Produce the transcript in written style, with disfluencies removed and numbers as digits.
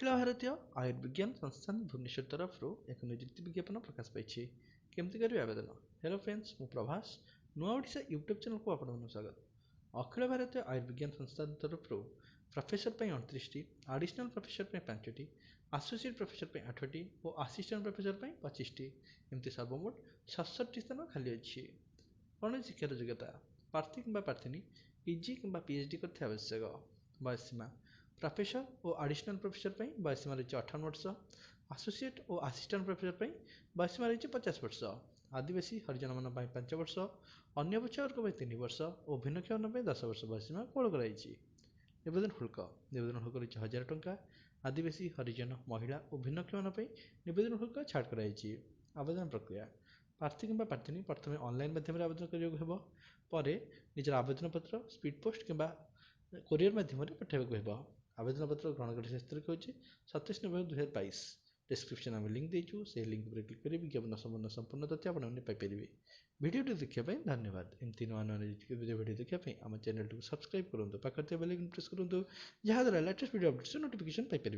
अखिल भारतीय आयुर्विज्ञान संस्थान भुवनेश्वर तरफ एक नियुक्ति विज्ञापन प्रकाश पाई केमती करेंगे आवेदन। हेलो फ्रेंड्स, मु प्रभास नुआओडिशा यूट्यूब चैनल को आपको स्वागत। अखिल भारतीय आयुर्विज्ञान संस्थान तरफ प्रोफेसर 29टी, आडिशनल प्रोफेसर 5टी, आसोसिएट प्रोफेसर 8टी और आसिस्टेंट प्रोफेसर 25टी एमती सर्वमोट 67 स्थान खाली अच्छी। कौन शिक्षार योग्यता प्रार्थी कि प्रार्थी पीजी कि पीएचडी करते आवश्यक। बयसीमा प्रोफेसर और आडिशनल प्रोफेसर बयसीमा रही 58 वर्ष, आसोसिएट और आसिस्टेंट प्रोफेसर बयसीमा रही 50 वर्ष, आदिवासी हरिजन मान 5 वर्ष, अन्य वर्ग 3 वर्ष और भिन्नक्षम 10 वर्ष बयसीमा कोण कराई। निवेदन शुल्क रही 1000 टंका। आदिवासी हरिजन महिला और भिन्नक्षम निवेदन शुल्क छाड़ कराई। आवेदन प्रक्रिया प्रार्थी कि प्रार्थी प्रथम ऑनलाइन माध्यम आवेदन करने निजर आवेदन पत्र स्पीड पोस्ट कि कोरियर माध्यम पठाइबा। आवेदन पत्र ग्रहण कर शेष तारीख होची 27 नवेम्बर 2022। डिस्क्रिप्शन में लिंक देचु, से लिंक पर क्लिक करी विज्ञापन संपूर्ण तथ्य आपने पाइपर। वीडियो देखने धन्यवाद। एमती नुआ नुआ वीडियो देखने आम चैनल को सब्सक्राइब करूँ, पाखे बेल आइकन प्रेस करूँ, जहाँद्वारा latest video updates notification Piper.